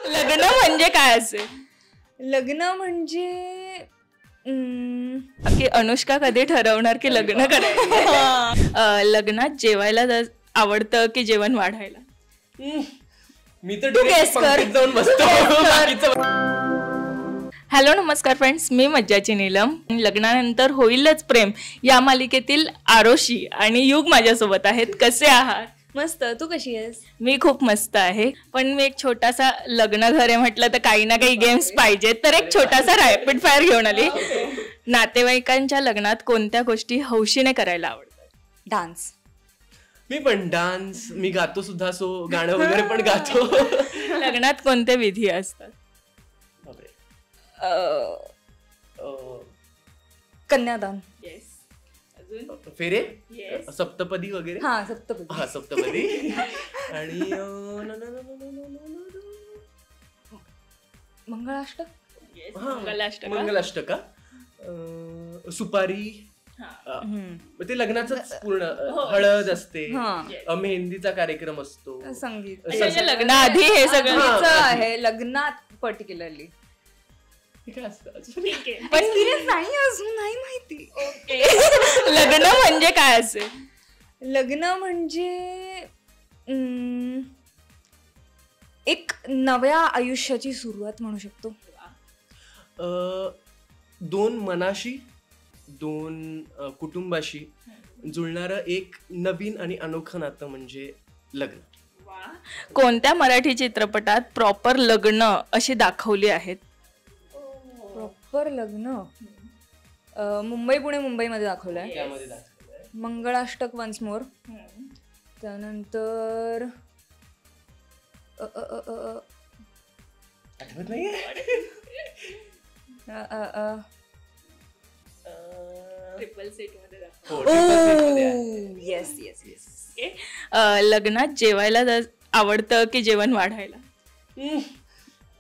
लग्न म्हणजे काय असेल? लग्न म्हणजे की अनुष्का कधी ठरवणार की लग्न करायचं? लग्नात जेवायला आवडतं की जेवण वाढायला? मी तर पंक्तीत जाऊन बसतो. हॅलो नमस्कार फ्रेंड्स, मी मज्जाची नीलम. लग्नानंतर होईलच प्रेम या मालिकेतील आरोशी आणि युग माझ्यासोबत आहेत. कसे आहात? मस्त. तू कशी आहेस? मी खूप मस्त आहे. पण मी एक छोटासा लग्न घर आहे म्हटलं तर काही ना काही गेम्स पाहिजेत, तर एक छोटासा रॅपिड फायर घेऊन आली. नातेवाईकांच्या लग्नात कोणत्या गोष्टी हौशीने करायला आवडतात? डान्स. मी पण डान्स, मी गातो सुद्धा, सो गाणं वगैरे पण गातो. लग्नात कोणते विधी असतात? कन्यादान. फेरे, सप्तपदी वगैरे. हा, सप्तपदी. आणि मंगळाष्टक. मंगलाष्टका, सुपारी. ते लग्नाच पूर्ण हळद असते, मेहंदीचा कार्यक्रम असतो, संगीत. लग्नाआधी हे सगळं आहे लग्नात पर्टिक्युलरली. पण नाही अजून नाही माहिती. लग्न म्हणजे काय असेल? लग्न म्हणजे एक नव्या आयुष्याची सुरुवात म्हणू शकतो. दोन मनाशी, दोन कुटुंबाशी जुळणारं एक नवीन आणि अनोखं नातं म्हणजे लग्न. कोणत्या मराठी चित्रपटात प्रॉपर लग्न अशी दाखवली आहेत? प्रॉपर लग्न मुंबई पुणे मुंबईमध्ये दाखवलंय. मंगळाष्टक वन्स मोर. त्यानंतर आठवत नाहीये. Yes yes yes. लग्नात जेवायला आवडतं की जेवण वाढायला?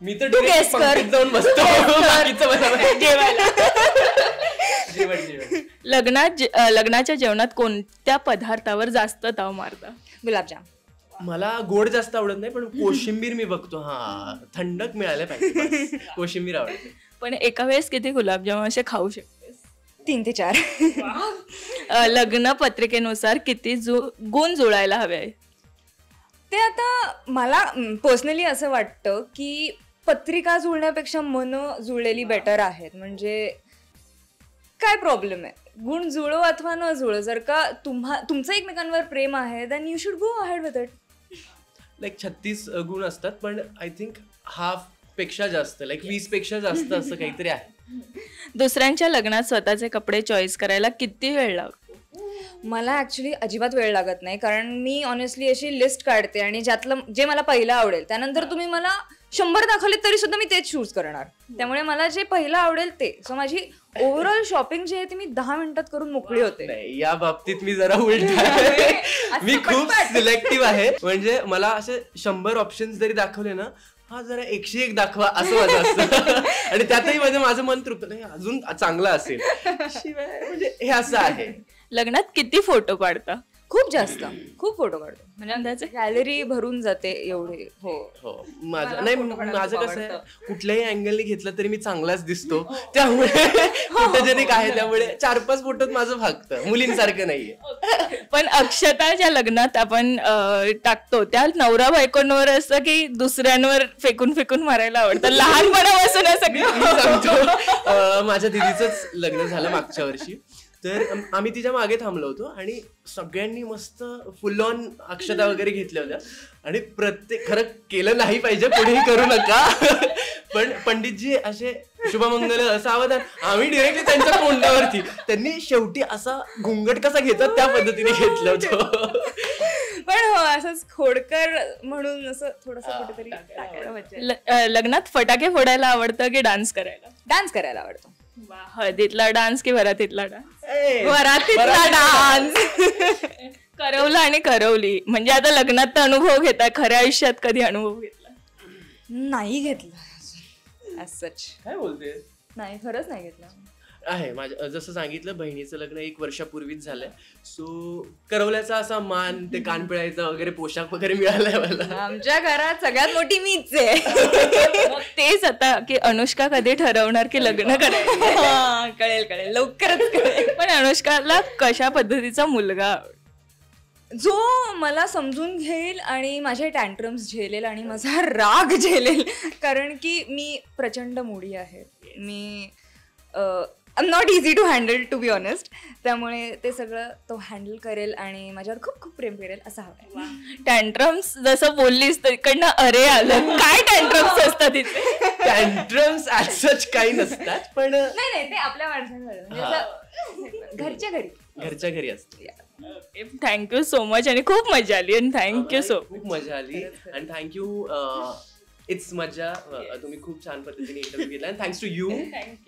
मी तर पंक्तीत जाऊन बसतो. जेवायला. लग्नाच्या जेवणात कोणत्या पदार्थावर जास्त ताव मारता? गुलाबजाम. मला गोड जास्त आवडत नाही, पण कोशिंबीर मी बघतो. हा, थंडक मिळायला पाहिजे, कोशिंबीर आवडते. पण एका वेळेस किती गुलाबजाम असे खाऊ शकतेस? 3 ते 4. लग्न पत्रिकेनुसार किती गुण जुळायला हवे? ते आता मला पर्सनली असं वाटतं की पत्रिका जुळण्यापेक्षा मन जुळलेली बेटर आहेत. म्हणजे काय प्रॉब्लेम आहे, गुण जुळो अथवा न जुळो, जर का तुमचं एकमेकांवर प्रेम आहे then you should go ahead with it. Like 36 गुण असतात, पण आय थिंक हाफ पेक्षा जास्त, लाईक 20 पेक्षा जास्त असं काहीतरी आहे. दुसऱ्यांच्या लग्नात स्वतःचे कपडे चॉईस करायला किती वेळ लागतो? मला ऍक्च्युली अजिबात वेळ लागत नाही, कारण मी ऑनेस्टली अशी लिस्ट काढते आणि ज्यातलं जे मला पहिलं आवडेल, त्यानंतर तुम्ही मला 100 दाखवले तरी सुद्धा मी तेच चूज करणार. त्यामुळे मला जे पहिलं आवडेल ते. सो माझी ओव्हरऑल शॉपिंग जी आहे ती मी 10 मिनिटात करून मोकळी होते. या बाबतीत मी जरा उलट आहे. मी खूप सिलेक्टिव्ह आहे. म्हणजे मला असे 100 ऑप्शन्स जरी दाखवले ना, हा जरा 101 दाखवा असं माझं असतं. आणि त्यातही माझं मन तृप्त नाही, अजून चांगलं असेल. शिवाय म्हणजे हे असं आहे. लग्नात किती फोटो काढता? खूप जास्त, खूप फोटो काढतो. म्हणजे गॅलरी भरून जाते एवढे. हो. माझं कसं आहे, कुठल्याही अँगलने घेतलं तरी मी चांगलाच दिसतो, त्यामुळे फोटोजेनिक आहे. त्यामुळे 4-5 फोटोत माझं भागतं, मुलींसारखं नाहीये. पण अक्षताच्या लग्नात आपण टाकतो त्या नवरा बायकोंवर असं की दुसऱ्यांवर फेकून मारायला आवडतं लहानपणापासून सांगतो. माझ्या दिदीचंच लग्न झालं मागच्या वर्षी, तर आम्ही तिच्या मागे थांबलो होतो आणि सगळ्यांनी मस्त फुल ऑन अक्षता वगैरे घेतल्या होत्या. आणि प्रत्येक, खरं केलं नाही पाहिजे, पुढेही करू नका, पण पंडितजी असे शुभमंगल सावधान, आम्ही डिरेक्टली त्यांच्या तोंडावरती, त्यांनी शेवटी असा घुंगट कसा घेतात त्या पद्धतीने घेतलं होतं. पण हो, असंच खोडकर म्हणून असं थोडंसं कुठेतरी. लग्नात फटाके फोडायला आवडतं की डान्स करायला? डान्स करायला आवडतो. हळदीतला डान्स की वरातीतला डान्स? वरातीतला डान्स. करवला आणि करवली म्हणजे आता लग्नात अनुभव घेता, खऱ्या आयुष्यात कधी अनुभव घेतला? नाही घेतला. काय बोलते? नाही, खरंच नाही घेतला. आहे माझ्या, जसं सांगितलं बहिणीचं लग्न 1 वर्षापूर्वीच झालंय. सो करवल्याचा असा मान, ते कान पिळायचा वगैरे पोशाख वगैरे मिळालाय मला. आमच्या घरात सगळ्यात मोठी मीच आहे. मग तेच आता की अनुष्का कधी ठरवणार की लग्न करायचं. कळेल लवकरच कळेल. पण अनुष्काला कशा पद्धतीचा मुलगा जो मला समजून घेईल आणि माझे टँट्रम्स झेलेल आणि माझा राग झेलेल. कारण की मी प्रचंड मूडी आहे. मी I am not easy to handle to be honest. त्यामुळे ते सगळं तो हँडल करेल आणि माझ्यावर खूप खूप प्रेम करेल असं हवं. टँट्रम्स जसं बोललीस तिकडनं अरे आलं. काय टँट्रम्स असतात तिथे? टँट्रम्स ॲज सच काही नसतात, पण नाही ते आपल्या माणसांकडे घरच्या घरी असतं. थँक्यू सो मच आणि खूप मजा आली आणि थँक्यू सो. खूप मजा आली आणि थँक्यू. इट्स मजा. तुम्ही खूप छान पद्धतीने इंटरव्ह्यू घेतला आणि थँक्स टू यू.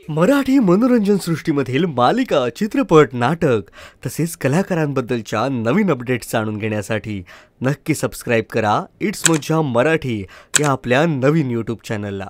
मराठी मनोरंजन सृष्टीमधील मालिका, चित्रपट, नाटक तसेच कलाकारांबद्दलच्या नवीन अपडेट्स जाणून घेण्यासाठी नक्की सबस्क्राईब करा इट्स मज्जा मराठी या आपल्या नवीन यूट्यूब चॅनलला.